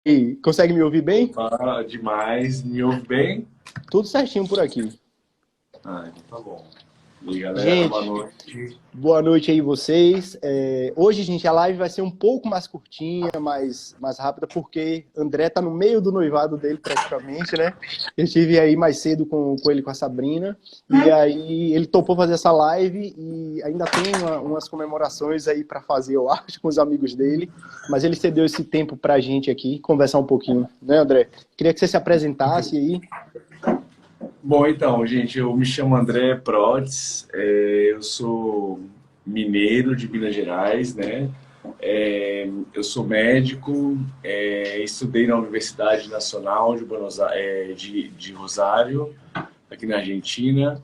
E consegue me ouvir bem? Opa, demais. Me ouve bem? Tudo certinho por aqui. Ah, então tá bom. E aí, galera, boa Gente, noite. boa noite aí vocês. Hoje, gente, a live vai ser um pouco mais curtinha, mais rápida, porque André tá no meio do noivado dele praticamente, né? Eu estive aí mais cedo com ele, com a Sabrina, e aí ele topou fazer essa live e ainda tem umas comemorações aí para fazer, eu acho, com os amigos dele, mas ele cedeu esse tempo pra gente aqui conversar um pouquinho, né, André? Queria que você se apresentasse aí. Bom, então, gente, eu me chamo André Protes, eu sou mineiro de Minas Gerais, né? Eu sou médico, estudei na Universidade Nacional de, de Rosário, aqui na Argentina,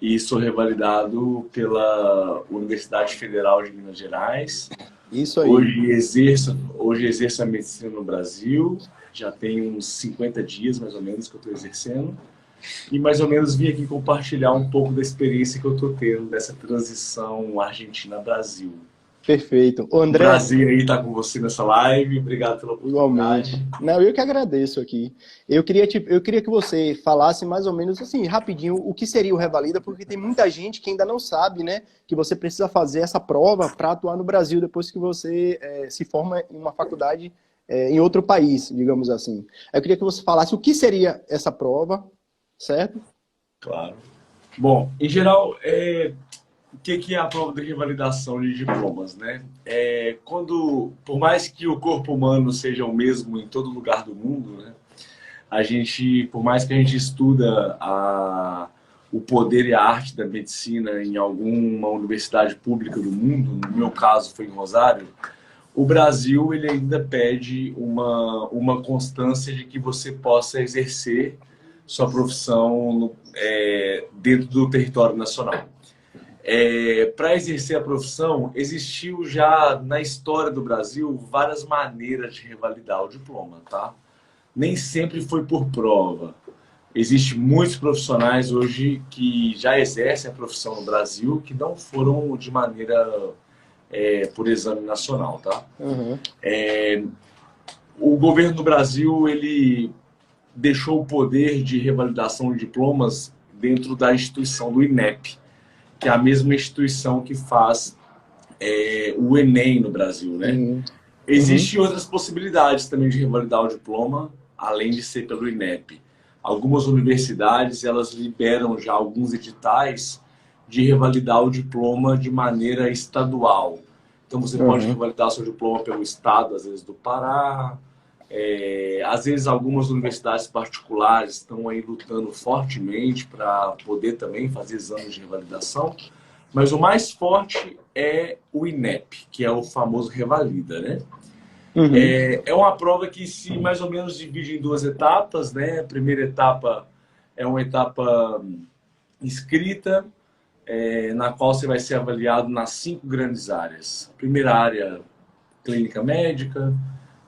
e sou revalidado pela Universidade Federal de Minas Gerais. Isso aí. Hoje exerço a medicina no Brasil, já tem uns 50 dias mais ou menos que eu estou exercendo, e mais ou menos vim aqui compartilhar um pouco da experiência que eu estou tendo dessa transição Argentina-Brasil. Perfeito. Ô, André, Prazer aí estar com você nessa live, obrigado pela igualmente. oportunidade. Não, eu que agradeço aqui. Eu queria que você falasse mais ou menos assim, rapidinho, o que seria o Revalida, porque tem muita gente que ainda não sabe, né, que você precisa fazer essa prova para atuar no Brasil depois que você se forma em uma faculdade em outro país, digamos assim. Eu queria que você falasse o que seria essa prova, certo? Claro. Bom, em geral, o que é a prova de revalidação de diplomas, né? Por mais que o corpo humano seja o mesmo em todo lugar do mundo, né? Por mais que a gente estuda o poder e a arte da medicina em alguma universidade pública do mundo, no meu caso foi em Rosário, o Brasil ele ainda pede uma constância de que você possa exercer sua profissão dentro do território nacional. Para exercer a profissão, existiu já na história do Brasil várias maneiras de revalidar o diploma, tá? Nem sempre foi por prova. Existem muitos profissionais hoje que já exercem a profissão no Brasil que não foram de maneira por exame nacional, tá? Uhum. O governo do Brasil ele deixou o poder de revalidação de diplomas dentro da instituição do INEP, que é a mesma instituição que faz o Enem no Brasil, né? Sim. Uhum. Existem outras possibilidades também de revalidar o diploma, além de ser pelo INEP. Algumas universidades elas liberam já alguns editais de revalidar o diploma de maneira estadual. Então você pode Uhum. revalidar seu diploma pelo estado, às vezes do Pará. Às vezes algumas universidades particulares estão aí lutando fortemente para poder também fazer exames de revalidação. Mas o mais forte é o INEP, que é o famoso Revalida, né? Uhum. É uma prova que se mais ou menos divide em duas etapas, né? A primeira etapa é uma etapa escrita, na qual você vai ser avaliado nas 5 grandes áreas. Primeira área, clínica médica,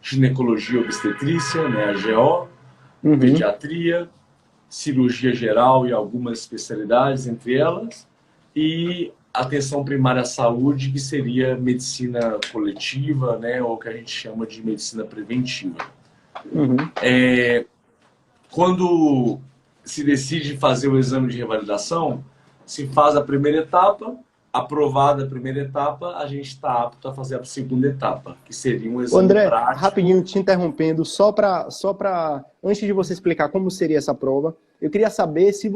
ginecologia e obstetrícia, né? A GO, Uhum. pediatria, cirurgia geral e algumas especialidades entre elas, e atenção primária à saúde, que seria medicina coletiva, né, ou que a gente chama de medicina preventiva. Uhum. Quando se decide fazer o exame de revalidação, se faz a primeira etapa, aprovada a primeira etapa, a gente está apto a fazer a segunda etapa, que seria um Ô, exame André, prático. rapidinho te interrompendo, antes de você explicar como seria essa prova, eu queria saber se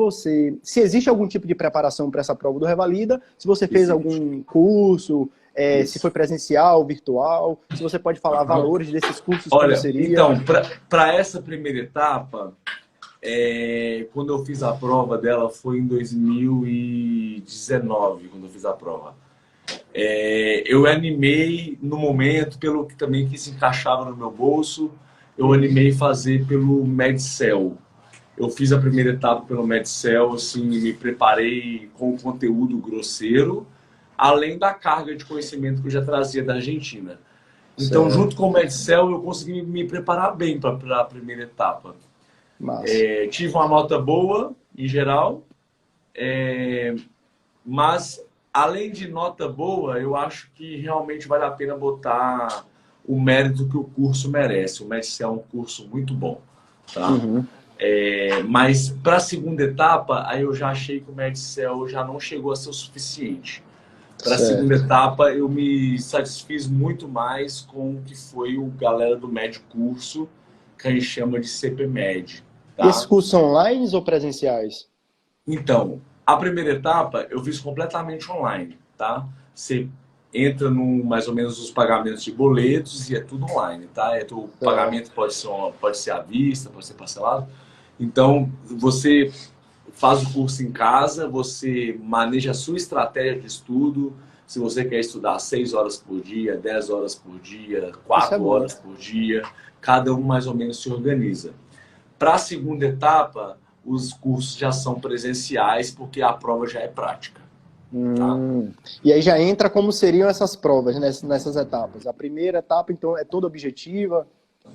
existe algum tipo de preparação para essa prova do Revalida, se você fez Existe. algum curso, se foi Isso. presencial, virtual, se você pode falar valores desses cursos, como Olha, seria. então, para essa primeira etapa, quando eu fiz a prova dela foi em 2019, quando eu fiz a prova. Eu animei no momento, pelo que também que se encaixava no meu bolso, eu Uhum. animei fazer pelo Medcel. Eu fiz a primeira etapa pelo Medcel, assim, me preparei com o conteúdo grosseiro, além da carga de conhecimento que eu já trazia da Argentina. Então, junto Certo, com o Medcel, eu consegui me preparar bem para a primeira etapa. massa. Tive uma nota boa, em geral, mas além de nota boa, eu acho que realmente vale a pena botar o mérito que o curso merece. O MEDCEL é um curso muito bom, tá? Uhum. Mas para a segunda etapa, aí eu já achei que o MEDCEL já não chegou a ser o suficiente. Para a segunda Certo. etapa, eu me satisfiz muito mais com o que foi o galera do MED Curso, que a gente chama de CPMED, E esses tá? cursos são online ou presenciais? Então, a primeira etapa eu fiz completamente online, tá? Você entra no mais ou menos os pagamentos de boletos e é tudo online, tá? O Certo. pagamento pode ser à vista, pode ser parcelado. Então, você faz o curso em casa, você maneja a sua estratégia de estudo. Se você quer estudar 6 horas por dia, 10 horas por dia, Isso é 4 bom. horas por dia, cada um mais ou menos se organiza. Para a segunda etapa, os cursos já são presenciais, porque a prova já é prática, tá? E aí já entra como seriam essas provas nessas etapas. A primeira etapa, então, é toda objetiva.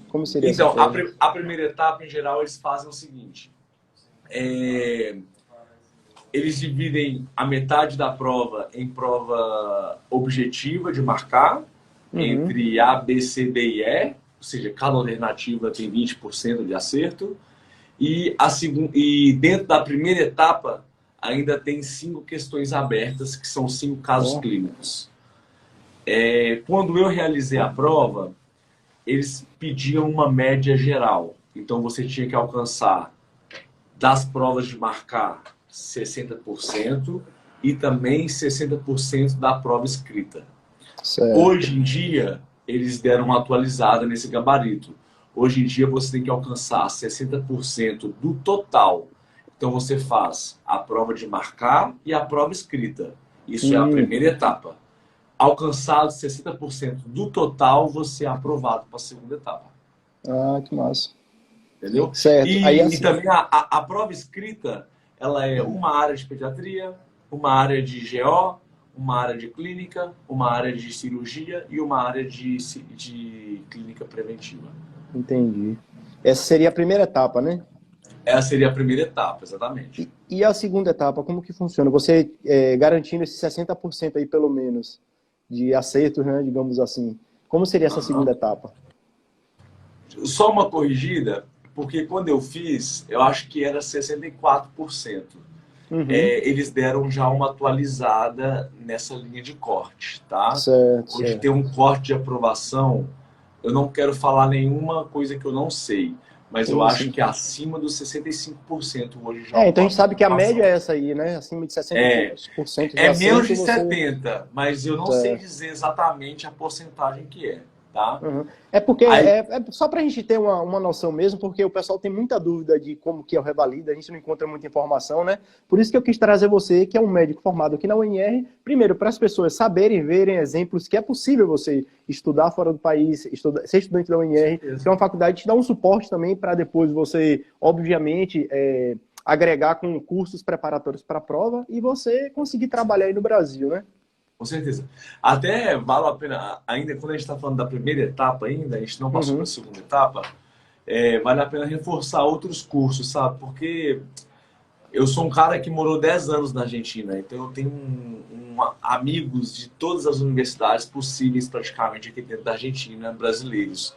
Como seria essa Então, prova? a primeira etapa, em geral, eles fazem o seguinte. é, Eles dividem a metade da prova em prova objetiva de marcar, Uhum. entre A, B, C, D e E, ou seja, cada alternativa tem 20% de acerto. E dentro da primeira etapa, ainda tem 5 questões abertas, que são 5 casos Ó, clínicos. Quando eu realizei a prova, eles pediam uma média geral. Então você tinha que alcançar das provas de marcar 60% e também 60% da prova escrita. certo. Hoje em dia, eles deram uma atualizada nesse gabarito. Hoje em dia, você tem que alcançar 60% do total. Então, você faz a prova de marcar e a prova escrita. Isso é a Hum, primeira etapa. Alcançado 60% do total, você é aprovado para a segunda etapa. que massa. Entendeu? Certo. Aí E assim. também a prova escrita, ela é uma área de pediatria, uma área de GO, uma área de clínica, uma área de cirurgia e uma área de clínica preventiva. Entendi. Essa seria a primeira etapa, né? Essa seria a primeira etapa, exatamente. E a segunda etapa, como que funciona? Você garantindo esses 60% aí, pelo menos, de acertos, né, digamos assim. Como seria essa segunda Uhum. etapa? Só uma corrigida, porque quando eu fiz, eu acho que era 64%. Uhum. Eles deram já uma atualizada nessa linha de corte, tá? Certo, Hoje tem certo. um corte de aprovação. Eu não quero falar nenhuma coisa que eu não sei, mas eu Sim, acho sim. que acima dos 65% hoje já é o Então a gente corte de sabe que a média aprovação. é essa aí, né? Acima de 60 e É, poucos por cento de é menos acerto, de você. 70, mas eu não sei Certo. dizer exatamente a porcentagem que é, tá? Uhum. É porque Aí, é só para a gente ter uma noção mesmo, porque o pessoal tem muita dúvida de como que é o Revalida, a gente não encontra muita informação, né? Por isso que eu quis trazer você, que é um médico formado aqui na UNR, primeiro, para as pessoas saberem, verem exemplos que é possível você estudar fora do país, ser estudante da com UNR, que é certeza. uma faculdade que te dá um suporte também para depois você, obviamente, agregar com cursos preparatórios para a prova e você conseguir trabalhar aí no Brasil, né? Com certeza. Até vale a pena, ainda quando a gente está falando da primeira etapa ainda, a gente não passou para a Uhum. segunda etapa, vale a pena reforçar outros cursos, sabe? Porque eu sou um cara que morou 10 anos na Argentina, então eu tenho amigos de todas as universidades possíveis praticamente aqui dentro da Argentina, brasileiros.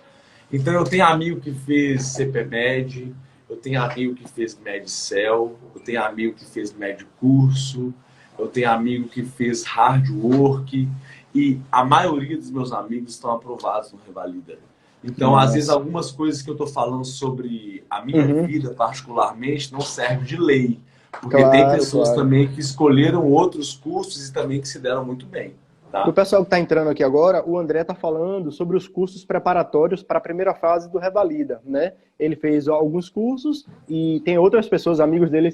Então eu tenho amigo que fez CPMED, eu tenho amigo que fez Medcel, eu tenho amigo que fez Medcurso, eu tenho amigo que fez Hard Work e a maioria dos meus amigos estão aprovados no Revalida. Então, às vezes, Mas, algumas coisas que eu estou falando sobre a minha uhum. vida particularmente não servem de lei, porque tem Claro, pessoas claro. também que escolheram outros cursos e também que se deram muito bem, Para o tá? pessoal que está entrando aqui agora, o André está falando sobre os cursos preparatórios para a primeira fase do Revalida, né? Ele fez alguns cursos e tem outras pessoas, amigos dele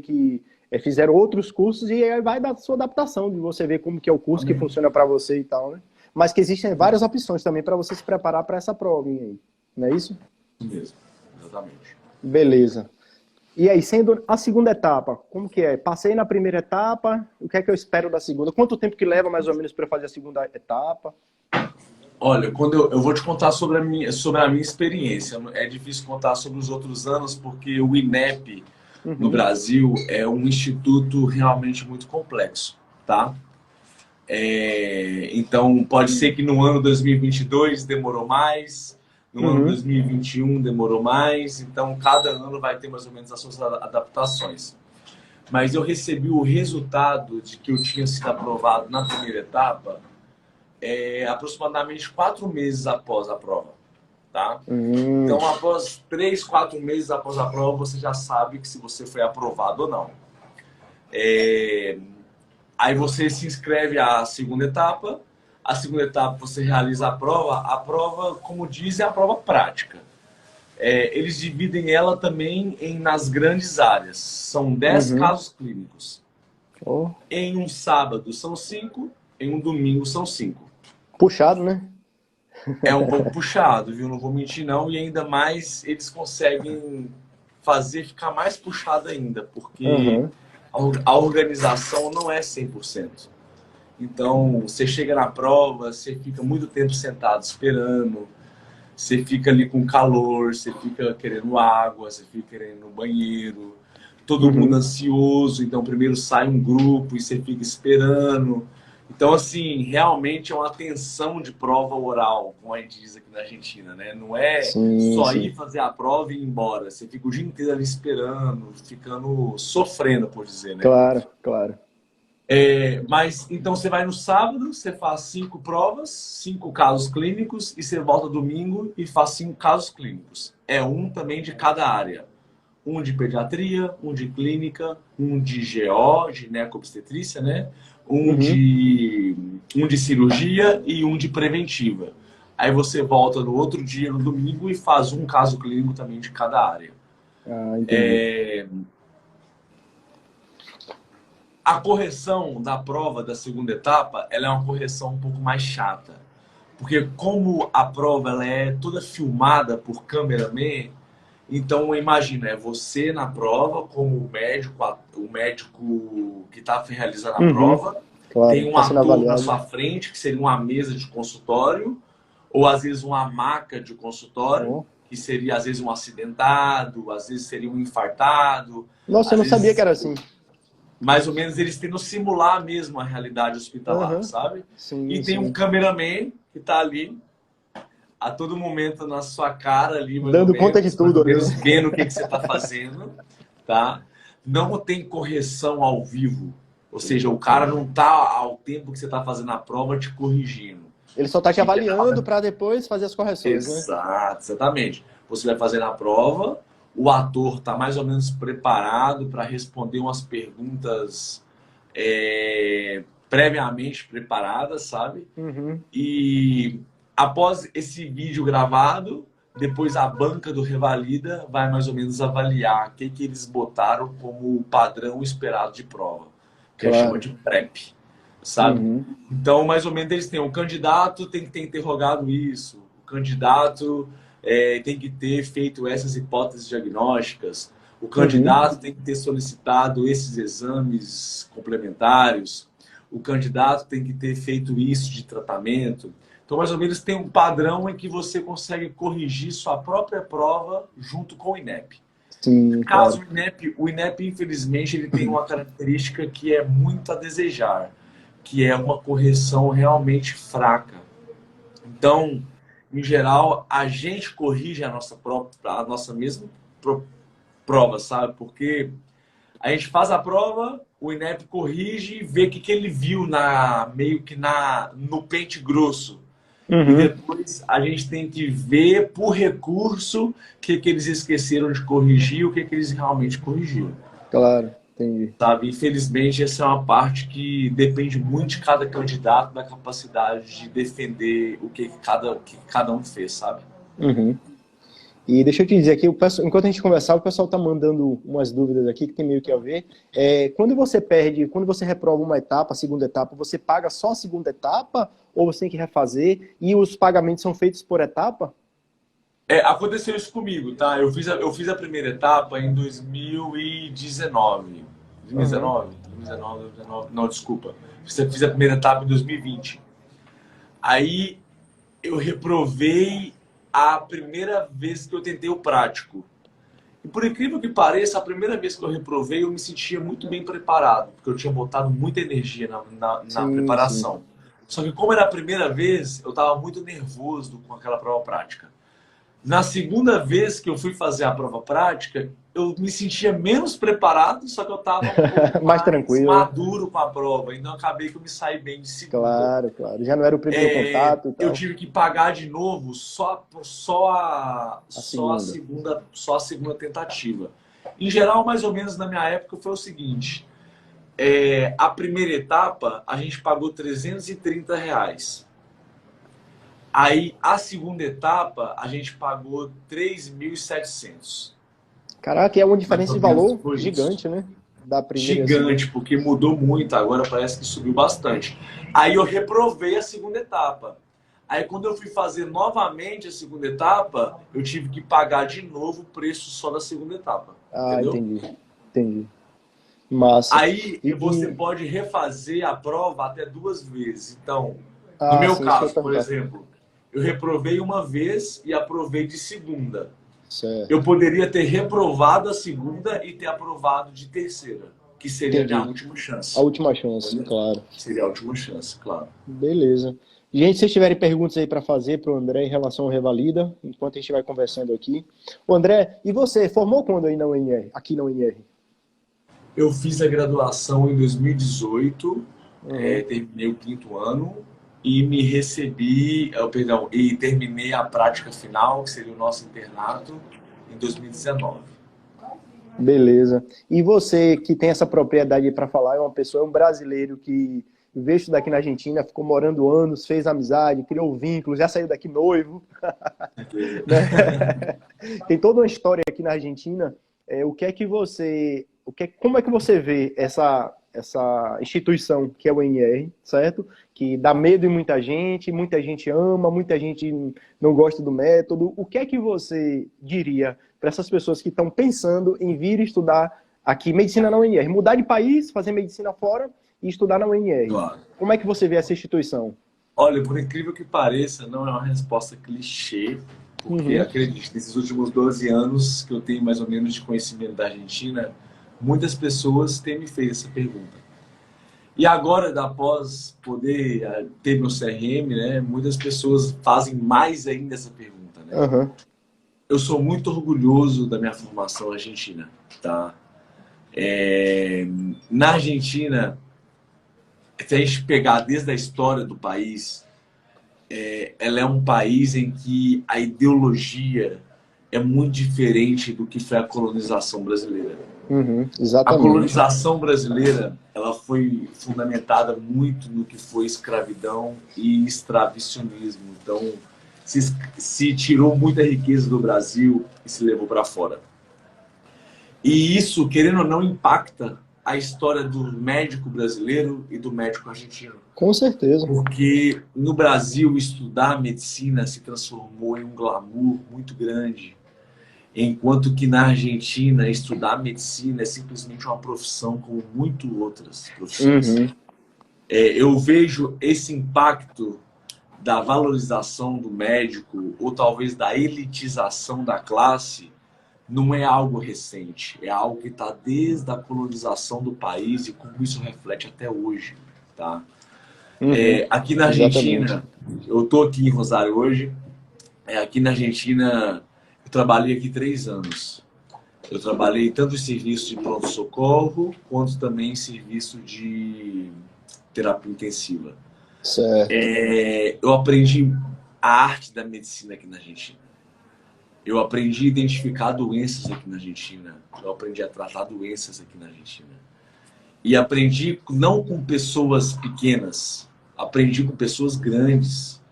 que fizeram outros cursos e aí vai da sua adaptação, de você ver como que é o curso que Amém. funciona para você e tal, né? Mas que existem várias opções também para você se preparar para essa prova aí, não é isso? Isso mesmo, exatamente. Beleza. E aí, sendo a segunda etapa, como que é? Passei na primeira etapa, o que é que eu espero da segunda? Quanto tempo que leva mais ou menos para fazer a segunda etapa? Olha, quando eu vou te contar sobre a minha experiência. É difícil contar sobre os outros anos, porque o INEP no Uhum. Brasil é um instituto realmente muito complexo, tá? Então, pode ser que no ano 2022 demorou mais, no ano Uhum. 2021 demorou mais. Então, cada ano vai ter mais ou menos as suas adaptações. Mas eu recebi o resultado de que eu tinha sido aprovado na primeira etapa aproximadamente 4 meses após a prova, tá? Uhum. Então, após 3, 4 meses após a prova, você já sabe que se você foi aprovado ou não. Aí você se inscreve à segunda etapa. A segunda etapa você realiza a prova. A prova, como diz, é a prova prática. Eles dividem ela também nas grandes áreas. São 10 Uhum. casos clínicos. Oh, Em um sábado são 5, em um domingo são 5. puxado, né? É um pouco puxado, viu? Não vou mentir não. E ainda mais eles conseguem fazer ficar mais puxado ainda, porque Uhum. a organização não é 100%. Então, você chega na prova, você fica muito tempo sentado esperando, você fica ali com calor, você fica querendo água, você fica querendo ir no banheiro, todo mundo Uhum. ansioso, então primeiro sai um grupo e você fica esperando. Então, assim, realmente é uma tensão de prova oral, como a gente diz aqui na Argentina, né? Não é Sim, só ir sim. fazer a prova e ir embora. Você fica o dia inteiro ali esperando, ficando sofrendo, por dizer, né? Claro, claro. Mas então você vai no sábado, você faz 5 provas, 5 casos clínicos, e você volta domingo e faz 5 casos clínicos. É um também de cada área. Um de pediatria, um de clínica, um de GO, gineco-obstetrícia, né? Uhum. Um de cirurgia e um de preventiva. Aí você volta no outro dia, no domingo, e faz um caso clínico também de cada área. Ah, entendi. A correção da prova da segunda etapa, ela é uma correção um pouco mais chata. Porque como a prova ela é toda filmada por cameraman, então imagina, é você na prova como o médico que está realizando a Uhum. prova, Claro, tem um tá sendo ator na avaliado. sua frente, que seria uma mesa de consultório, ou às vezes uma maca de consultório, Oh. que seria às vezes um acidentado, às vezes seria um infartado, Nossa, eu às não sabia que vezes era assim. mais ou menos eles tentam simular mesmo a realidade hospitalar, Aham. sabe? E Sim, tem um sim. cameraman que está ali a todo momento na sua cara ali, Dando conta de mais tudo ou ali, né? menos vendo o que, que você está fazendo, tá? Não tem correção ao vivo, ou seja, o cara Entendi. não está ao tempo que você está fazendo a prova te corrigindo. Ele só tá te O que avaliando para depois fazer as correções, né? Exato, exatamente. Você vai fazer na prova, o ator está mais ou menos preparado para responder umas perguntas previamente preparadas, sabe? Uhum. E após esse vídeo gravado, depois a banca do Revalida vai mais ou menos avaliar o que, que eles botaram como padrão esperado de prova, que a gente chama Claro. de PrEP, sabe? Uhum. Então, mais ou menos, eles têm o candidato tem que ter interrogado isso, o candidato tem que ter feito essas hipóteses diagnósticas, o Uhum. candidato tem que ter solicitado esses exames complementares, o candidato tem que ter feito isso de tratamento. Então, mais ou menos, tem um padrão em que você consegue corrigir sua própria prova junto com o INEP. Sim, Caso claro. o INEP, infelizmente, ele tem uma característica que é muito a desejar, que é uma correção realmente fraca. Então, em geral, a gente corrige a nossa mesma prova, sabe? Porque a gente faz a prova, o INEP corrige e vê o que ele viu meio que no pente grosso. E Uhum. depois a gente tem que ver por recurso o que eles esqueceram de corrigir, o que eles realmente corrigiram. Claro, entendi. Sabe? Infelizmente, essa é uma parte que depende muito de cada candidato, da capacidade de defender o que cada um fez, sabe? Uhum. E deixa eu te dizer aqui, enquanto a gente conversava, o pessoal tá mandando umas dúvidas aqui que tem meio que a ver. Quando você perde, quando você reprova uma etapa, a segunda etapa, você paga só a segunda etapa ou você tem que refazer? E os pagamentos são feitos por etapa? Aconteceu isso comigo, tá? Eu fiz a primeira etapa em 2019. Uhum. 2019, não, desculpa. Fiz a primeira etapa em 2020. Aí eu reprovei a primeira vez que eu tentei o prático. E por incrível que pareça, a primeira vez que eu reprovei, eu me sentia muito bem preparado, porque eu tinha botado muita energia na Sim, sim. preparação. Só que como era a primeira vez, eu estava muito nervoso com aquela prova prática. Na segunda vez que eu fui fazer a prova prática, eu me sentia menos preparado, só que eu estava um pouco Mais mais tranquilo, né? maduro com a prova. Então acabei que eu me saí bem de segunda. Claro, claro. Já não era o primeiro contato e Eu tal. tive que pagar de novo A segunda. só a segunda tentativa. Em geral, mais ou menos na minha época, foi o seguinte: a primeira etapa a gente pagou R$ 330. Aí a segunda etapa a gente pagou 3.700. Caraca, é uma Mais diferença ou de menos valor foi isso. gigante, né? Da primeira e a segunda. Gigante, porque mudou muito, agora parece que subiu bastante. Aí eu reprovei a segunda etapa. Aí quando eu fui fazer novamente a segunda etapa, eu tive que pagar de novo o preço só da segunda etapa, Ah, entendeu? entendi. Entendi. Massa. Aí você E... pode refazer a prova até 2 vezes. Então, no Ah, meu sim, isso que eu ia caso, por perguntar. exemplo, eu reprovei uma vez e aprovei de segunda. Eu Certo. poderia ter reprovado a segunda e ter aprovado de terceira, que seria a minha Entendi. última A chance. última chance, Entendeu? claro. Seria a última chance, claro. Beleza. Gente, se vocês tiverem perguntas aí para fazer para o André em relação ao Revalida, enquanto a gente vai conversando aqui. O André, e você, formou quando aí na UNR? Aqui na UNR? Eu fiz a graduação em 2018, Uhum. terminei o quinto ano e me recebi, perdão, e terminei a prática final, que seria o nosso internato, em 2019. Beleza. E você que tem essa propriedade para falar, é uma pessoa, é um brasileiro que veio estudar aqui na Argentina, ficou morando anos, fez amizade, criou vínculos, já saiu daqui noivo, né? Tem toda uma história aqui na Argentina. O que é que você, como é que você vê essa instituição que é o INR, certo? Que dá medo em muita gente ama, muita gente não gosta do método. O que é que você diria para essas pessoas que estão pensando em vir estudar aqui medicina na UNR, mudar de país, fazer medicina fora e estudar na UNR? Claro. Como é que você vê essa instituição? Olha, por incrível que pareça, não é uma resposta clichê, porque Uhum. acredite, nesses últimos 12 anos que eu tenho mais ou menos de conhecimento da Argentina, muitas pessoas têm me feito essa pergunta. E agora, após poder ter meu CRM, né, muitas pessoas fazem mais ainda essa pergunta, né? Uhum. Eu sou muito orgulhoso da minha formação argentina, tá? Na Argentina, se a gente pegar desde a história do país, ela é um país em que a ideologia é muito diferente do que foi a colonização brasileira. Uhum. A Exatamente. colonização brasileira, ela foi fundamentada muito no que foi escravidão e extravisionismo. Então, se tirou muita riqueza do Brasil e se levou para fora. E isso, querendo ou não, impacta a história do médico brasileiro e do médico argentino. Com certeza. Porque no Brasil, estudar medicina se transformou em um glamour muito grande. Enquanto que na Argentina, estudar medicina é simplesmente uma profissão como muitas outras profissões. Uhum. Eu vejo esse impacto da valorização do médico, ou talvez da elitização da classe, não é algo recente. É algo que está desde a colonização do país e como isso reflete até hoje. Tá? Uhum. Aqui na Exatamente. Argentina, eu estou aqui em Rosário hoje, aqui na Argentina eu trabalhei aqui 3 anos. Eu trabalhei tanto em serviço de pronto-socorro, quanto também em serviço de terapia intensiva. Certo. Eu aprendi a arte da medicina aqui na Argentina. Eu aprendi a identificar doenças aqui na Argentina. Eu aprendi a tratar doenças aqui na Argentina. E aprendi não com pessoas pequenas, aprendi com pessoas grandes.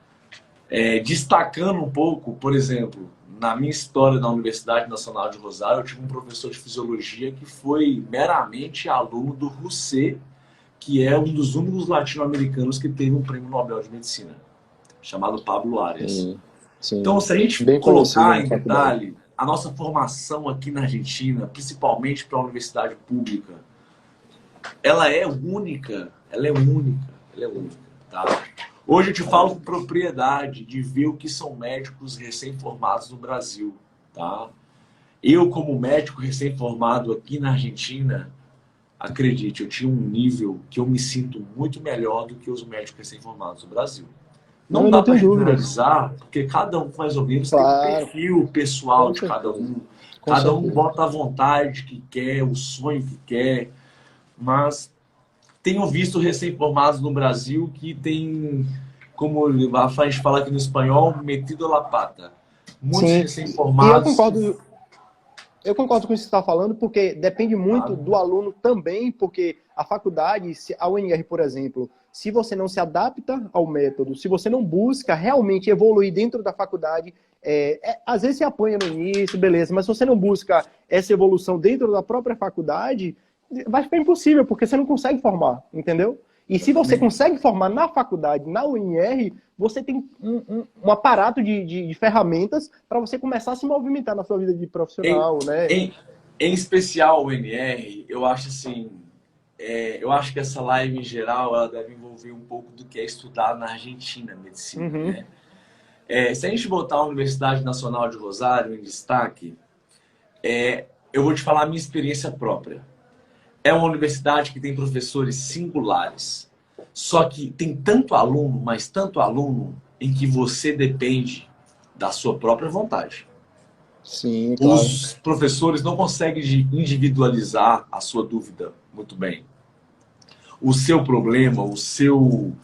Destacando um pouco, por exemplo, na minha história na Universidade Nacional de Rosário, eu tive um professor de fisiologia que foi meramente aluno do Rousset, que é um dos únicos latino-americanos que teve um prêmio Nobel de Medicina, chamado Pablo Arias. Sim, sim. Então, se a gente Bem conhecido colocar na em faculdade. detalhe a nossa formação aqui na Argentina, principalmente para a universidade pública, ela é única, ela é única, ela é única, tá? Hoje eu te falo com propriedade de ver o que são médicos recém-formados no Brasil, tá? Eu, como médico recém-formado aqui na Argentina, acredite, eu tinha um nível que eu me sinto muito melhor do que os médicos recém-formados do Brasil. Não, Não eu dá não para tenho dúvidas. generalizar, porque cada um, mais ou menos, tem um Claro, perfil pessoal com de cada certeza. um. Com Cada um certeza. bota a vontade que quer, o sonho que quer. Mas tenho visto recém-formados no Brasil que tem, como a gente fala aqui no espanhol, metido a la pata. Muitos Sim. E recém-formados que... eu concordo com isso que você está falando, porque depende muito Claro. do aluno também, porque a faculdade, a UNR, por exemplo, se você não se adapta ao método, se você não busca realmente evoluir dentro da faculdade, às vezes você apanha no início, beleza, mas se você não busca essa evolução dentro da própria faculdade, vai ficar impossível, porque você não consegue formar, entendeu? E se você Exatamente. consegue formar na faculdade, na UNR, você tem um aparato de ferramentas para você começar a se movimentar na sua vida de Em, profissional, né? em, em especial o NR, eu acho assim, eu acho que essa live em geral ela deve envolver um pouco do que é estudar na Argentina, medicina, Uhum, né? Se a gente botar a Universidade Nacional de Rosário em destaque, eu vou te falar a minha experiência própria. É uma universidade que tem professores singulares, só que tem tanto aluno, mas tanto aluno, em que você depende da sua própria vontade. sim, claro. Os professores não conseguem individualizar a sua dúvida muito bem. O seu problema, o seu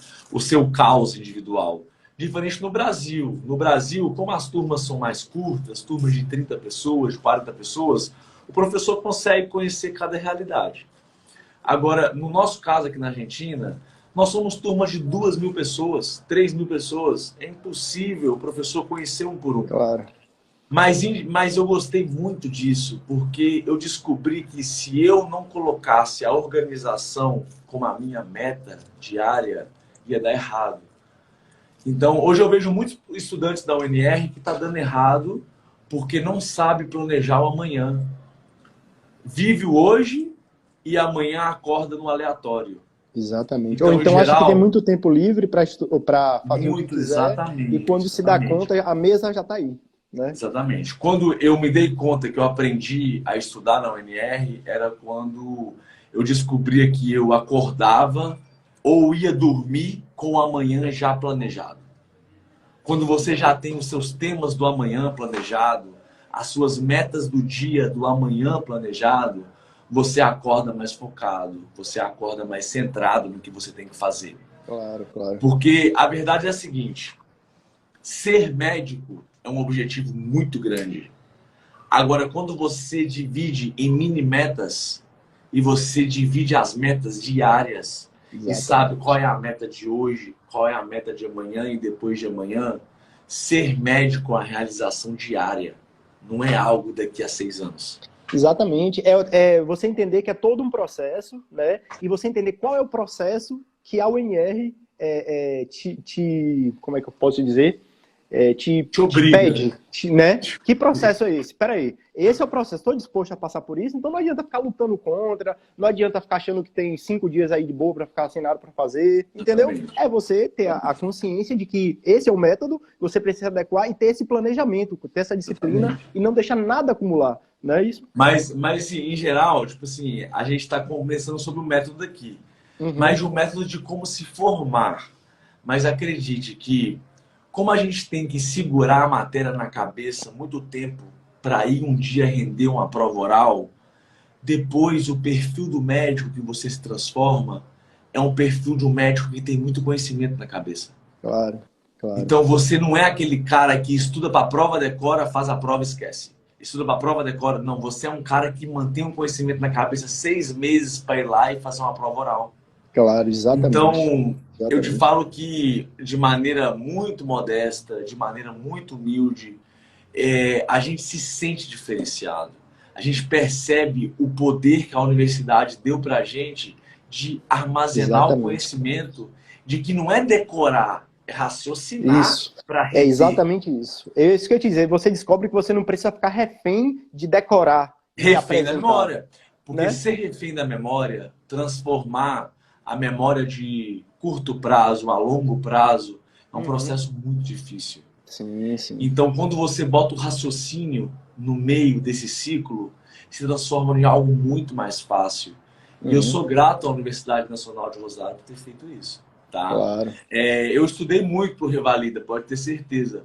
caos individual. Diferente no Brasil. No Brasil, como as turmas são mais curtas, turmas de 30 pessoas, de 40 pessoas, o professor consegue conhecer cada realidade. Agora, no nosso caso aqui na Argentina, nós somos turmas de 2.000 pessoas, 3.000 pessoas. É impossível o professor conhecer um por um. Claro. Mas eu gostei muito disso, porque eu descobri que se eu não colocasse a organização como a minha meta diária, ia dar errado. Então, hoje eu vejo muitos estudantes da UNR que está dando errado porque não sabe planejar o amanhã. Vive o hoje e amanhã acorda no aleatório. Exatamente. Ou Então, em então acha que tem geral, muito tempo livre para fazer o que muito quiser e exatamente, quando se dá exatamente. conta, a mesa já está aí, né? Exatamente. Quando eu me dei conta que eu aprendi a estudar na UNR, era quando eu descobria que eu acordava ou ia dormir com o amanhã já planejado. Quando você já tem os seus temas do amanhã planejado, as suas metas do dia do amanhã planejado, você acorda mais focado, você acorda mais centrado no que você tem que fazer. Claro, claro. Porque a verdade é a seguinte: ser médico é um objetivo muito grande. Agora, quando você divide em mini metas e você divide as metas diárias e sabe qual Exatamente. é a meta de hoje, qual é a meta de amanhã e depois de amanhã, ser médico é uma realização diária, não é algo daqui a 6 anos. Exatamente. É você entender que é todo um processo, né? E você entender qual é o processo que a UNR como é que eu posso dizer? Te Te obriga. pede, né? Que processo é esse? Espera aí. Esse é o processo. Estou disposto a passar por isso, então não adianta ficar lutando contra, não adianta ficar achando que tem 5 dias aí de boa para ficar sem nada para fazer, entendeu? Exatamente. É você ter a consciência de que esse é o método, você precisa adequar e ter esse planejamento, ter essa disciplina Exatamente. e não deixar nada acumular, não é isso? Mas assim, em geral, tipo assim, a gente está conversando sobre o método aqui, mas Uhum. o método de como se formar. Mas acredite que, como a gente tem que segurar a matéria na cabeça muito tempo para ir um dia render uma prova oral, depois o perfil do médico que você se transforma é um perfil de um médico que tem muito conhecimento na cabeça. Claro, claro. Então você não é aquele cara que estuda para a prova, decora, faz a prova e esquece. Estuda para a prova, decora. Não, você é um cara que mantém um conhecimento na cabeça 6 meses para ir lá e fazer uma prova oral. Claro, exatamente. Então, eu te Exatamente. falo que, de maneira muito modesta, de maneira muito humilde, a gente se sente diferenciado. A gente percebe o poder que a universidade deu para a gente de armazenar o Exatamente. conhecimento, de que não é decorar, é raciocinar Isso. para É reter. exatamente isso. É isso que eu ia te dizer. Você descobre que você não precisa ficar refém de decorar e Refém da apresentar, memória. Porque né? ser refém da memória, transformar a memória de curto prazo a longo prazo, é um Uhum. processo muito difícil. Sim, sim. Então, quando você bota o raciocínio no meio desse ciclo, se transforma em algo muito mais fácil. E eu sou grato à Universidade Nacional de Rosário por ter feito isso. Tá? Claro. Eu estudei muito para o Revalida, pode ter certeza.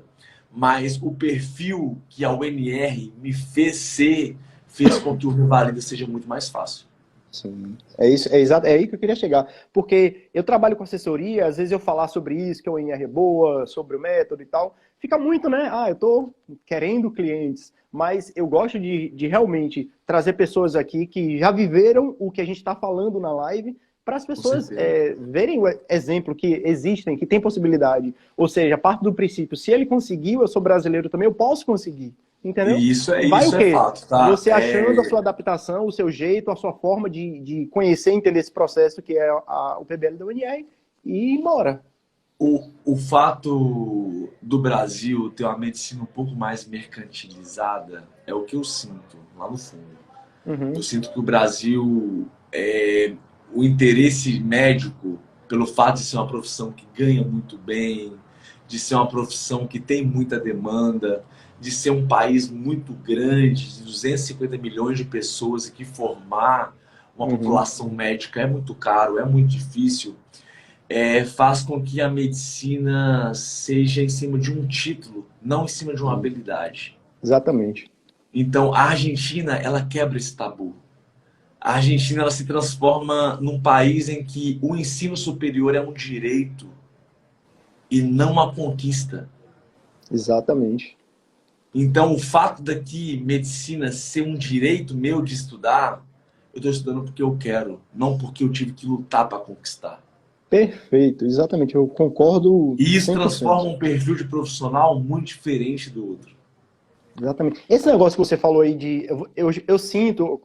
Mas o perfil que a UNR me fez ser, fez com que o Revalida seja muito mais fácil. Sim, é isso, é exato, é aí que eu queria chegar. Porque eu trabalho com assessoria, às vezes eu falar sobre isso, que a UNR é boa, sobre o método e tal, fica muito, né? Eu tô querendo clientes, mas eu gosto de realmente trazer pessoas aqui que já viveram o que a gente está falando na live, para as pessoas verem o exemplo que existem, que tem possibilidade. Ou seja, parte do princípio, se ele conseguiu, eu sou brasileiro também, eu posso conseguir. Entendeu? Isso Vai o quê? é fato, tá? Você achando a sua adaptação, o seu jeito, a sua forma de conhecer e entender esse processo que é o PBL da UNR e ir embora. O fato do Brasil ter uma medicina um pouco mais mercantilizada é o que eu sinto lá no fundo. Eu sinto que o Brasil, o interesse médico, pelo fato de ser uma profissão que ganha muito bem, de ser uma profissão que tem muita demanda, de ser um país muito grande, de 250 milhões de pessoas, e que formar uma população médica é muito caro, é muito difícil, faz com que a medicina seja em cima de um título, não em cima de uma habilidade. Exatamente. Então, a Argentina, ela quebra esse tabu. A Argentina, ela se transforma num país em que o ensino superior é um direito e não uma conquista. Exatamente. Então, o fato daqui, medicina, ser um direito meu de estudar, eu estou estudando porque eu quero, não porque eu tive que lutar para conquistar. Perfeito, exatamente. Eu concordo E isso 100%. transforma um perfil de profissional muito diferente do outro. Exatamente. Esse negócio que você falou aí de... Eu sinto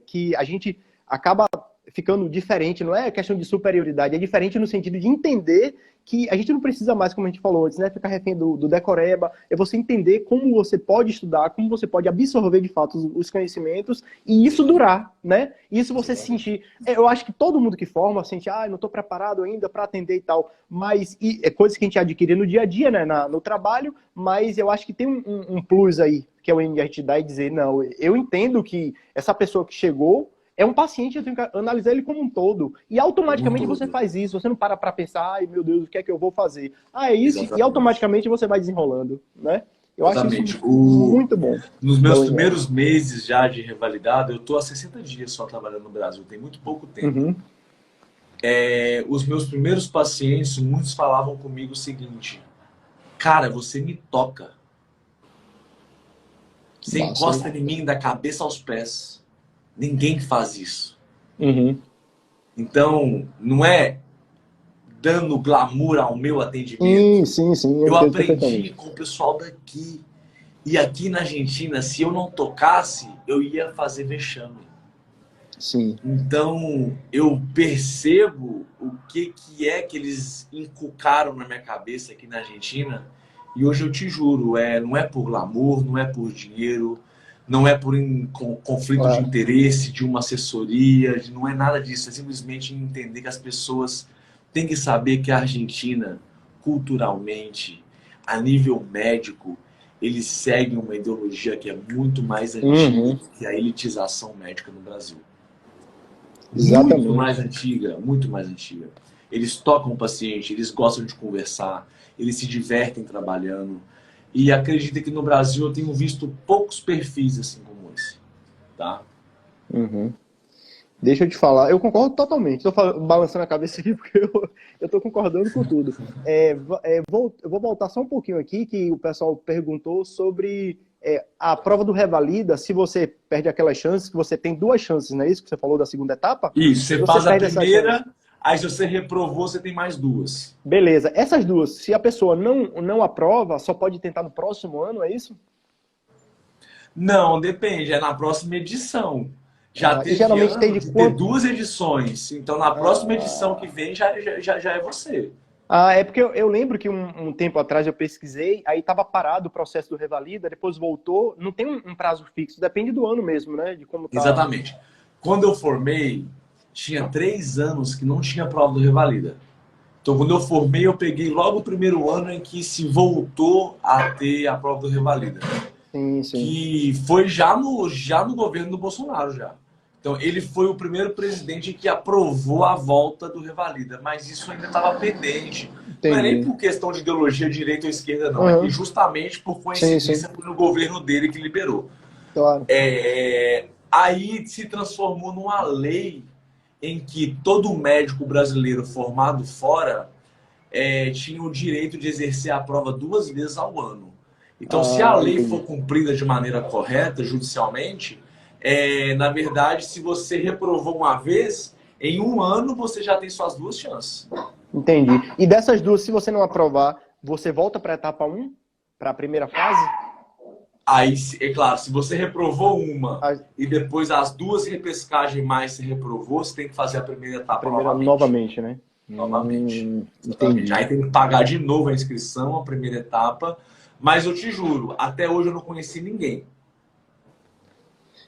que a gente acaba ficando diferente, não é questão de superioridade, é diferente no sentido de entender que a gente não precisa mais, como a gente falou antes, né, ficar refém do decoreba, é você entender como você pode estudar, como você pode absorver de fato os conhecimentos e isso durar, né? Isso você sentir... Eu acho que todo mundo que forma sente, não estou preparado ainda para atender e tal, mas é coisa que a gente adquire no dia a dia, né, no trabalho, mas eu acho que tem um plus aí, que é o a gente dá e dizer, não, eu entendo que essa pessoa que chegou é um paciente, eu tenho que analisar ele como um todo. E automaticamente você faz isso. Você não para pensar, ai meu Deus, o que é que eu vou fazer? É isso, exatamente. E automaticamente você vai desenrolando, né? Eu exatamente. Acho isso muito bom. Nos meus primeiros meses já de revalidado, eu estou há 60 dias só trabalhando no Brasil, tem muito pouco tempo. Os meus primeiros pacientes, muitos falavam comigo o seguinte, cara, você me toca. Você encosta em mim da cabeça aos pés. Ninguém faz isso. Então, não é dando glamour ao meu atendimento. Sim. Eu aprendi com o pessoal daqui. E aqui na Argentina, se eu não tocasse, eu ia fazer vexame. Sim. Então, eu percebo o que é que eles inculcaram na minha cabeça aqui na Argentina. E hoje eu te juro, não é por glamour, não é por dinheiro, não é por conflito de interesse, de uma assessoria, não é nada disso. É simplesmente entender que as pessoas têm que saber que a Argentina, culturalmente, a nível médico, eles seguem uma ideologia que é muito mais antiga do que a elitização médica no Brasil. Exatamente. Muito mais antiga. Eles tocam o paciente, eles gostam de conversar, eles se divertem trabalhando. E acredita que no Brasil eu tenho visto poucos perfis assim como esse, tá? Deixa eu te falar, eu concordo totalmente. Estou balançando a cabeça aqui porque eu estou concordando com tudo. Eu vou voltar só um pouquinho aqui, que o pessoal perguntou sobre a prova do Revalida, se você perde aquelas chances, que você tem 2 chances, não é isso que você falou da segunda etapa? Isso, você faz a primeira, aí se você reprovou, você tem mais 2. Beleza, essas 2, se a pessoa não aprova, só pode tentar no próximo ano, é isso? Não, depende, é na próxima edição. Já teve geralmente ano tem de ter 2 edições, então na próxima edição que vem já é você. É porque eu lembro que um tempo atrás eu pesquisei, aí estava parado o processo do Revalida, depois voltou, não tem um prazo fixo, depende do ano mesmo, né? De como tá. Exatamente. Quando eu formei, tinha 3 anos que não tinha prova do Revalida. Então, quando eu formei, eu peguei logo o primeiro ano em que se voltou a ter a prova do Revalida. Sim, sim. que foi já no governo do Bolsonaro já. Então, ele foi o primeiro presidente que aprovou a volta do Revalida, mas isso ainda estava pendente. Não é nem Entendi. por questão de ideologia direita ou esquerda, não. É que Uhum. justamente por Sim, sim. coincidência foi no governo dele que liberou. Claro. Aí se transformou numa lei em que todo médico brasileiro formado fora tinha o direito de exercer a prova 2 vezes ao ano. Então, se a Ah, lei for entendi. cumprida de maneira correta, judicialmente, na verdade, se você reprovou uma vez, em um ano você já tem suas 2 chances. Entendi. E dessas duas, se você não aprovar, você volta para a etapa um, para a primeira fase? Aí, é claro, se você reprovou uma A, e depois as 2 repescagens mais você reprovou, você tem que fazer a primeira a etapa primeira novamente. novamente, né? Novamente. Exatamente. Entendi. Aí tem que pagar de novo a inscrição, a primeira etapa. Mas eu te juro, até hoje eu não conheci ninguém.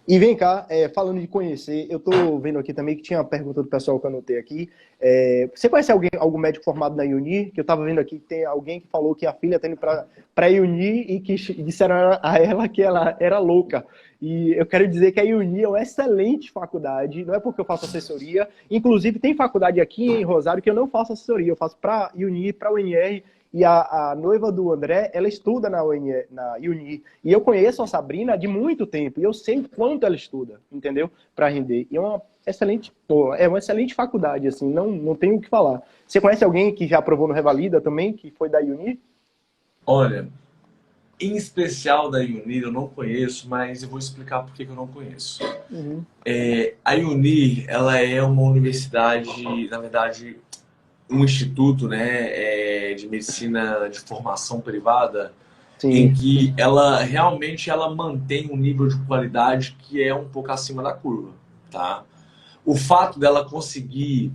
E vem cá, falando de conhecer, eu tô vendo aqui também que tinha uma pergunta do pessoal que eu anotei aqui. Você conhece algum médico formado na Uni? Que eu tava vendo aqui que tem alguém que falou que a filha tá indo pra Uni e que disseram a ela que ela era louca. E eu quero dizer que a Uni é uma excelente faculdade, não é porque eu faço assessoria. Inclusive, tem faculdade aqui em Rosário que eu não faço assessoria, eu faço para Uni, para UNR. E a noiva do André, ela estuda na Uni. E eu conheço a Sabrina de muito tempo. E eu sei o quanto ela estuda, entendeu? Para render. E é uma excelente faculdade, assim, não tenho o que falar. Você conhece alguém que já aprovou no Revalida também, que foi da Uni? Olha, em especial da Unir eu não conheço, mas eu vou explicar por que eu não conheço. Uhum. A Unir, ela é uma universidade, na verdade, um instituto, né, de medicina de formação privada, em Sim. que ela realmente ela mantém um nível de qualidade que é um pouco acima da curva, tá? O fato dela conseguir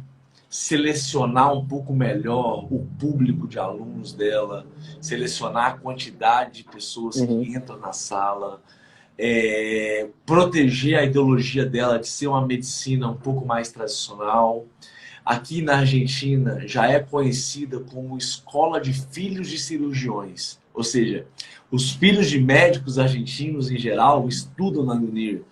selecionar um pouco melhor o público de alunos dela, selecionar a quantidade de pessoas Uhum. que entram na sala, proteger a ideologia dela de ser uma medicina um pouco mais tradicional. Aqui na Argentina já é conhecida como escola de filhos de cirurgiões. Ou seja, os filhos de médicos argentinos em geral estudam na UNIR.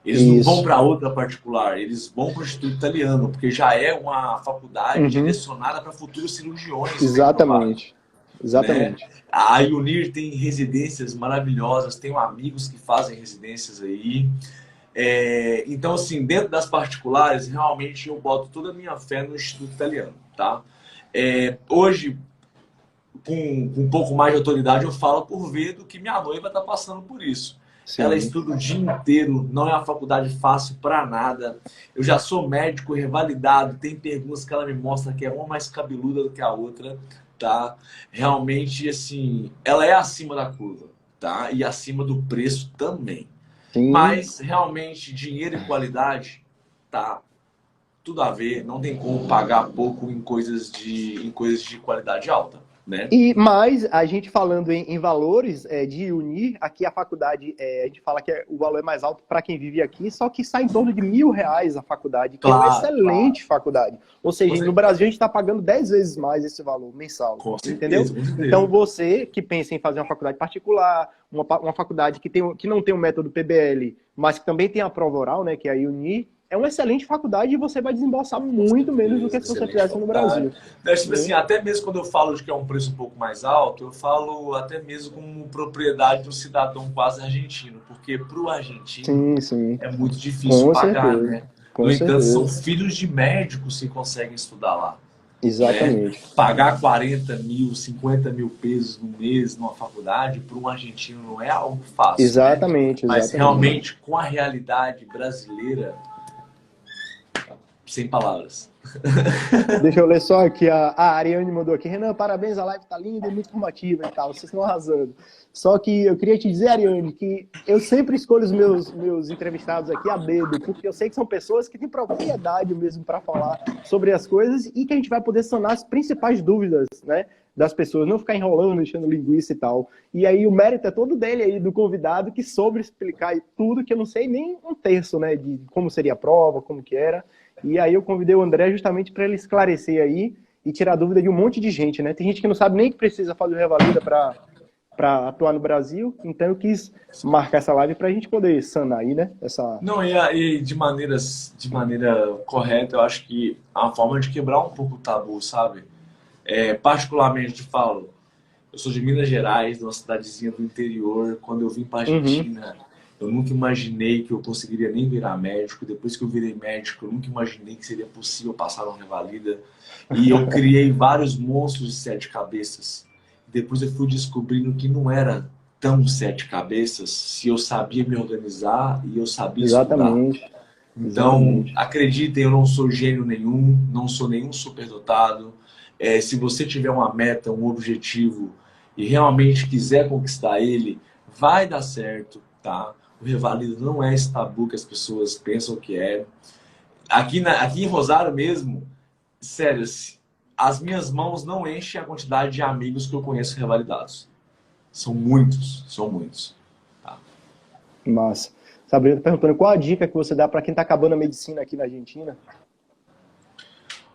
Eles não vão Isso. para outra particular, eles vão para o Instituto Italiano, porque já é uma faculdade Uhum. direcionada para futuros cirurgiões bem-provados, Exatamente. né? Exatamente. A UNIR tem residências maravilhosas, tenho amigos que fazem residências aí. Então, assim, dentro das particulares, realmente eu boto toda a minha fé no Instituto Italiano, tá? Hoje, com um pouco mais de autoridade, eu falo por ver do que minha noiva está passando por isso. Ela Sim. estuda o dia inteiro, não é uma faculdade fácil para nada. Eu já sou médico revalidado, tem perguntas que ela me mostra que é uma mais cabeluda do que a outra, tá? Realmente, assim, ela é acima da curva, tá? E acima do preço também. Sim. Mas, realmente, dinheiro e qualidade, tá tudo a ver. Não tem como pagar pouco em coisas de qualidade alta, né? Mas a gente falando em valores de unir, aqui a faculdade, a gente fala que o valor é mais alto para quem vive aqui, só que sai em torno de R$ 1.000 a faculdade, que é uma Claro, claro. excelente faculdade. Ou Com seja, no Brasil a certeza. gente está pagando 10 vezes mais esse valor mensal, Com entendeu? certeza, com Então certeza. você que pensa em fazer uma faculdade particular, uma faculdade que não tem o método PBL, mas que também tem a prova oral, né, que é a UNI, é uma excelente faculdade e você vai desembolsar Com muito menos do que certeza, se você excelente fizesse no faculdade. Brasil. Mas, tipo assim, Né? até mesmo quando eu falo de que é um preço um pouco mais alto, eu falo até mesmo como propriedade do cidadão quase argentino, porque para o argentino Sim, sim. é muito difícil Com pagar, certeza. né? No Com entanto, são certeza. filhos de médicos que conseguem estudar lá, né? Exatamente. Pagar 40 mil, 50 mil pesos no mês numa faculdade, para um argentino não é algo fácil, né? Exatamente, Mas exatamente. realmente, com a realidade brasileira, sem palavras. Deixa eu ler só aqui, a Ariane mandou aqui, Renan, parabéns, a live tá linda e muito informativa e tal, vocês estão arrasando. Só que eu queria te dizer, Ariane, que eu sempre escolho os meus entrevistados aqui a dedo, porque eu sei que são pessoas que têm propriedade mesmo para falar sobre as coisas e que a gente vai poder sanar as principais dúvidas, né, das pessoas, não ficar enrolando, enchendo linguiça e tal. E aí o mérito é todo dele aí, do convidado, que soube explicar tudo, que eu não sei nem um terço, né, de como seria a prova, como que era. E aí eu convidei o André justamente para ele esclarecer aí e tirar dúvida de um monte de gente, né? Tem gente que não sabe nem que precisa fazer o Revalida para para atuar no Brasil. Então eu quis marcar essa live para a gente poder sanar aí, né? Não, e de maneira correta, eu acho que é uma forma de quebrar um pouco o tabu, sabe? Particularmente falo, eu sou de Minas Gerais, de uma cidadezinha do interior. Quando eu vim para a Uhum. Argentina, eu nunca imaginei que eu conseguiria nem virar médico. Depois que eu virei médico, eu nunca imaginei que seria possível passar no Revalida. E eu criei vários monstros de 7 cabeças. Depois eu fui descobrindo que não era tão 7 cabeças se eu sabia me organizar e eu sabia estudar. Exatamente, Então, exatamente. acreditem, eu não sou gênio nenhum, não sou nenhum superdotado. Se você tiver uma meta, um objetivo e realmente quiser conquistar ele, vai dar certo, tá? O Revalida não é esse tabu que as pessoas pensam que é. Aqui em Rosário mesmo, sério, as minhas mãos não enchem a quantidade de amigos que eu conheço revalidados. São muitos, são muitos. Tá? Massa. Sabrina tá perguntando qual a dica que você dá para quem está acabando a medicina aqui na Argentina?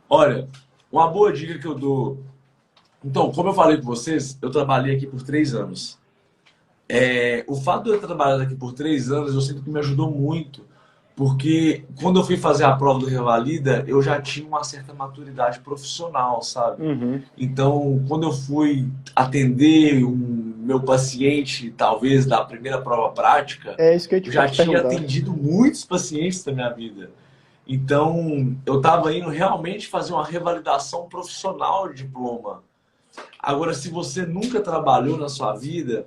Olha, uma boa dica que eu dou. Então, como eu falei com vocês, eu trabalhei aqui por 3 anos. O fato de eu ter trabalhado aqui por 3 anos, eu sinto que me ajudou muito, porque quando eu fui fazer a prova do Revalida, eu já tinha uma certa maturidade profissional, sabe? Uhum. Então, quando eu fui atender meu paciente, talvez da primeira prova prática, É isso que eu ia eu te já tinha perguntar. atendido muitos pacientes da minha vida. Então, eu estava indo realmente fazer uma revalidação profissional de diploma. Agora, se você nunca trabalhou na sua vida,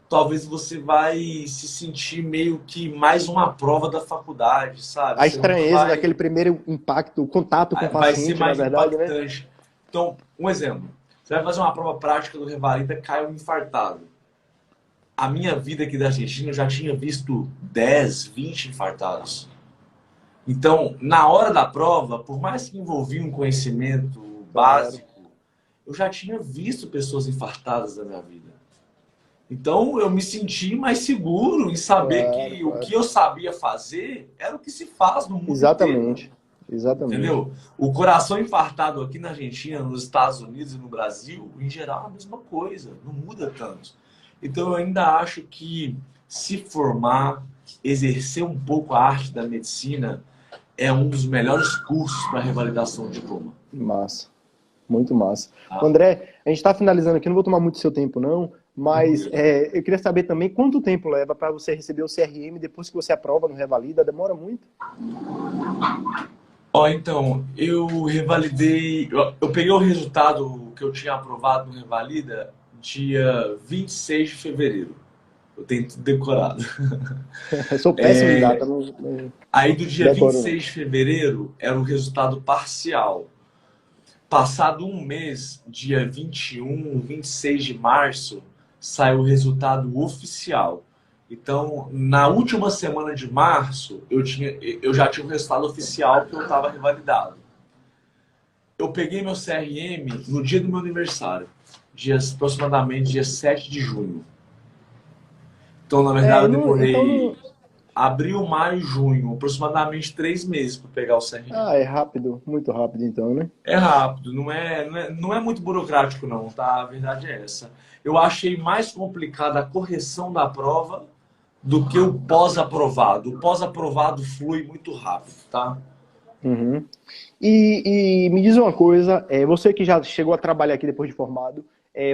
talvez você vai se sentir meio que mais uma prova da faculdade, sabe? A Você não estranheza vai, daquele primeiro impacto, o contato com o vai ser paciente, na mais verdade, né? impactante. Então, um exemplo. Você vai fazer uma prova prática do Revalida, cai um infartado. A minha vida aqui da Argentina, eu já tinha visto 10, 20 infartados. Então, na hora da prova, por mais que envolvia um conhecimento Claro. básico, eu já tinha visto pessoas infartadas na minha vida. Então eu me senti mais seguro em saber Claro, que o claro. que eu sabia fazer era o que se faz no mundo inteiro. Exatamente. Exatamente. Entendeu? O coração infartado aqui na Argentina, nos Estados Unidos e no Brasil, em geral, é a mesma coisa, não muda tanto. Então eu ainda acho que se formar, exercer um pouco a arte da medicina é um dos melhores cursos para revalidação de diploma. Massa. Muito massa. Tá? André, a gente está finalizando aqui, não vou tomar muito seu tempo, não, mas Tranquilo. eu queria saber também quanto tempo leva para você receber o CRM depois que você aprova no Revalida? Demora muito? Então, eu revalidei, eu peguei o resultado que eu tinha aprovado no Revalida dia 26 de fevereiro. Eu tenho tudo decorado. Eu sou péssimo em data, não Aí do dia decoro não. 26 de fevereiro era o resultado parcial. Passado um mês, dia 21, 26 de março, saiu o resultado oficial. Então, na última semana de março, eu já tinha o resultado oficial que eu estava revalidado. Eu peguei meu CRM no dia do meu aniversário, aproximadamente dia 7 de junho. Então, na verdade, eu Então demorei não. abril, maio, junho, aproximadamente 3 meses para pegar o CRM. Ah, é rápido, muito rápido então, né? É rápido, não é muito burocrático não, tá? A verdade é essa. Eu achei mais complicada a correção da prova do que o pós-aprovado. O pós-aprovado flui muito rápido, tá? Uhum. E me diz uma coisa, você que já chegou a trabalhar aqui depois de formado,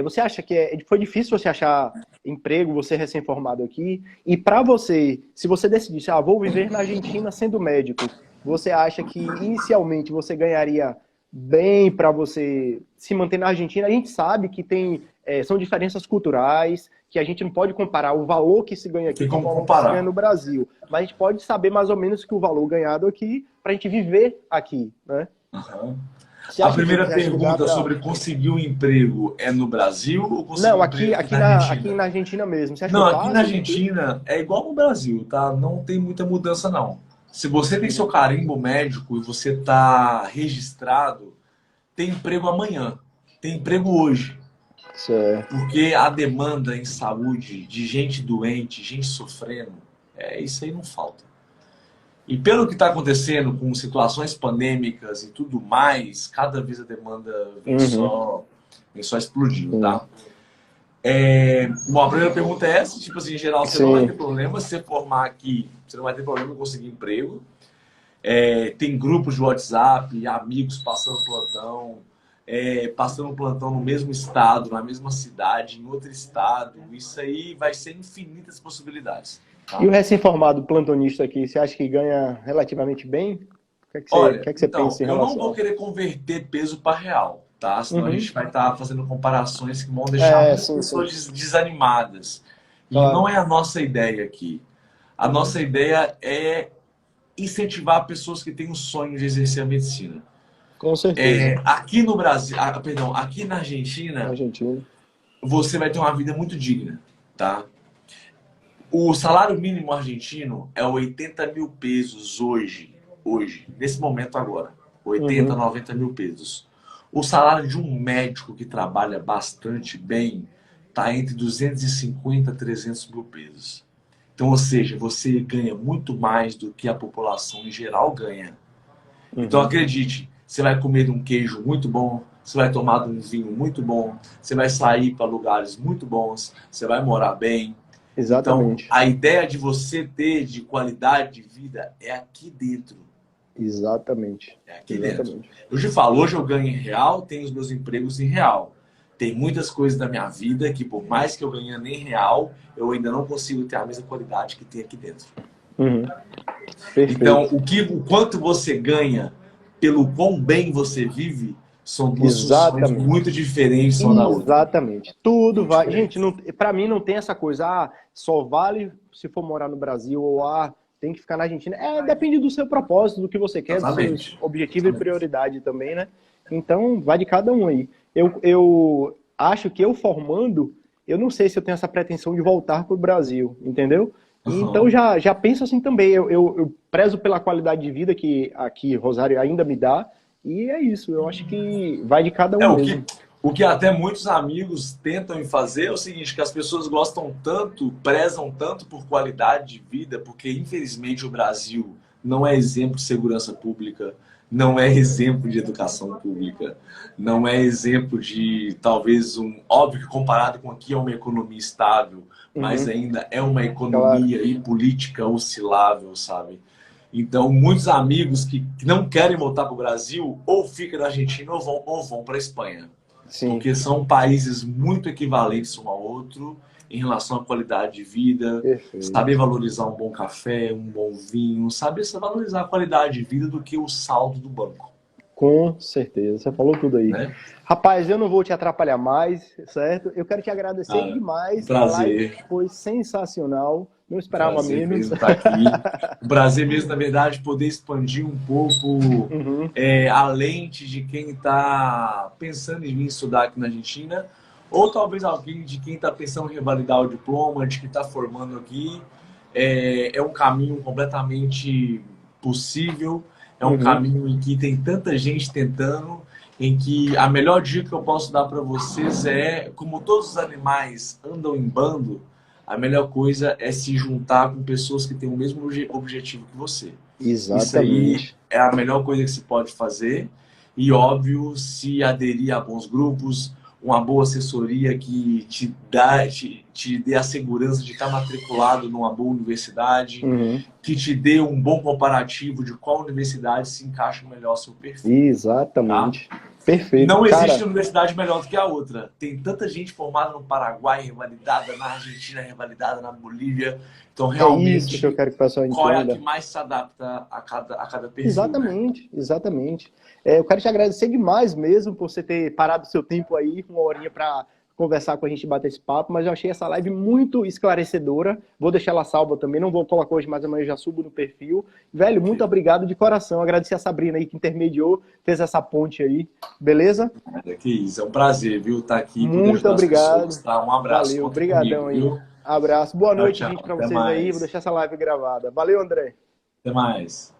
você acha que foi difícil você achar emprego, você recém-formado aqui? E para você, se você decidisse, vou viver na Argentina sendo médico, você acha que inicialmente você ganharia bem para você se manter na Argentina? A gente sabe que são diferenças culturais, que a gente não pode comparar o valor que se ganha aqui Tem com o como valor que se ganha comparar. no Brasil. Mas a gente pode saber mais ou menos que o valor ganhado aqui para a gente viver aqui, né? Uhum. Você A acha primeira que dá pergunta para... sobre conseguir um emprego é no Brasil ou conseguir Não, um aqui, emprego aqui aqui, na na, aqui Argentina? na Argentina mesmo. Você acha que é Não, aqui na fácil de ter? Argentina é igual no Brasil, tá? Não tem muita mudança, não. Se você tem seu Uhum. carimbo médico e você está registrado, tem emprego amanhã, tem emprego hoje. Certo. Porque a demanda em saúde de gente doente, gente sofrendo, isso aí não falta. E pelo que está acontecendo com situações pandêmicas e tudo mais, cada vez a demanda Uhum. vem só explodindo, Sim. tá? Bom, a primeira pergunta é essa, tipo assim, em geral, você não vai ter Sim. problema se você formar aqui, você não vai ter problema em conseguir emprego. Tem grupos de WhatsApp, amigos passando plantão no mesmo estado, na mesma cidade, em outro estado. Isso aí vai ser infinitas possibilidades, E o tá? recém-formado plantonista aqui, você acha que ganha relativamente bem? O Olha, que é que você então, pensa em eu não vou relação? querer converter peso para real, tá? Senão a Uhum. gente vai estar fazendo comparações que vão deixar É, muitas sim, sim. pessoas desanimadas. E não Claro. é a nossa ideia aqui. A Uhum. nossa ideia é incentivar pessoas que têm o sonho de exercer a medicina. Com certeza. Aqui no Brasil, perdão, aqui na Na Argentina, Argentina. você vai ter uma vida muito digna, tá? O salário mínimo argentino é 80 mil pesos hoje, nesse momento agora. 80, Uhum. 90 mil pesos. O salário de um médico que trabalha bastante bem está entre 250 a 300 mil pesos. Então, ou seja, você ganha muito mais do que a população em geral ganha. Então Uhum. acredite, você vai comer um queijo muito bom, você vai tomar um vinho muito bom, você vai sair para lugares muito bons, você vai morar bem. Então Exatamente. a ideia de você ter de qualidade de vida é aqui dentro. Exatamente. É aqui dentro. Exatamente. Eu te falo, hoje eu ganho em real, tenho os meus empregos em real. Tem muitas coisas da minha vida que, por mais que eu ganhe em real, eu ainda não consigo ter a mesma qualidade que tem aqui dentro. Uhum. Então, Perfeito. o quanto você ganha pelo quão bem você vive são duas funções Exatamente. muito diferentes uma da outra. Exatamente. Tudo Muito vai. Gente, diferentes. não, para mim não tem essa coisa, só vale se for morar no Brasil, ou tem que ficar na Argentina. Depende do seu propósito, do que você quer, dos seus Exatamente. objetivos e Exatamente. prioridade também, né? Então, vai de cada um aí. Eu acho que eu formando, eu não sei se eu tenho essa pretensão de voltar para o Brasil, entendeu? E então Uhum. já penso assim também. Eu prezo pela qualidade de vida que aqui Rosário ainda me dá, e é isso. Eu acho que vai de cada um É, mesmo. o que até muitos amigos tentam em fazer é o seguinte, que as pessoas gostam tanto, prezam tanto por qualidade de vida, porque infelizmente o Brasil não é exemplo de segurança pública, não é exemplo de educação pública, não é exemplo de talvez óbvio que comparado com aqui é uma economia estável, mas Uhum, ainda é uma claro. economia e política oscilável, sabe? Então, muitos amigos que não querem voltar para o Brasil ou ficam na Argentina ou vão para a Espanha. Sim, Porque são países muito equivalentes um ao outro em relação à qualidade de vida, saber perfeito. valorizar um bom café, um bom vinho, saber valorizar a qualidade de vida do que o saldo do banco, Com certeza. Você falou tudo aí. né? Rapaz, eu não vou te atrapalhar mais, certo? Eu quero te agradecer Cara, um demais. A live prazer. foi sensacional. Não esperava Prazer menos. mesmo estar aqui. Um prazer mesmo, na verdade, poder expandir um pouco Uhum, a lente de quem está pensando em vir estudar aqui na Argentina, ou talvez alguém de quem está pensando em revalidar o diploma, de quem está formando aqui. É um caminho completamente possível, é um uhum. caminho em que tem tanta gente tentando, em que a melhor dica que eu posso dar para vocês é, como todos os animais andam em bando, a melhor coisa é se juntar com pessoas que têm o mesmo objetivo que você. Isso aí Exatamente. é a melhor coisa que se pode fazer. E, óbvio, se aderir a bons grupos, uma boa assessoria que te dê a segurança de estar matriculado numa boa universidade, Uhum. que te dê um bom comparativo de qual universidade se encaixa melhor ao seu perfil. Tá? Exatamente. Perfeito. Não existe Cara, universidade melhor do que a outra. Tem tanta gente formada no Paraguai, revalidada na Argentina, revalidada na Bolívia. Então, é isso que eu realmente, quero que o pessoal qual é a que entenda. mais se adapta a cada perfil, né? Exatamente, exatamente. Eu quero te agradecer demais mesmo por você ter parado o seu tempo aí, uma horinha para conversar com a gente e bater esse papo, mas eu achei essa live muito esclarecedora. Vou deixar ela salva também, não vou colocar hoje, mas amanhã eu já subo no perfil. Velho, muito Ok. obrigado de coração. Agradecer a Sabrina aí que intermediou, fez essa ponte aí, beleza? Que isso, é um prazer, viu, estar aqui e poder Muito ajudar as pessoas, obrigado. tá? Um abraço, Valeu, conta brigadão comigo, aí. viu? Abraço. Boa Tchau, noite, tchau. gente, para Até vocês aí. Vou mais. deixar essa live gravada. Valeu, André. Até mais.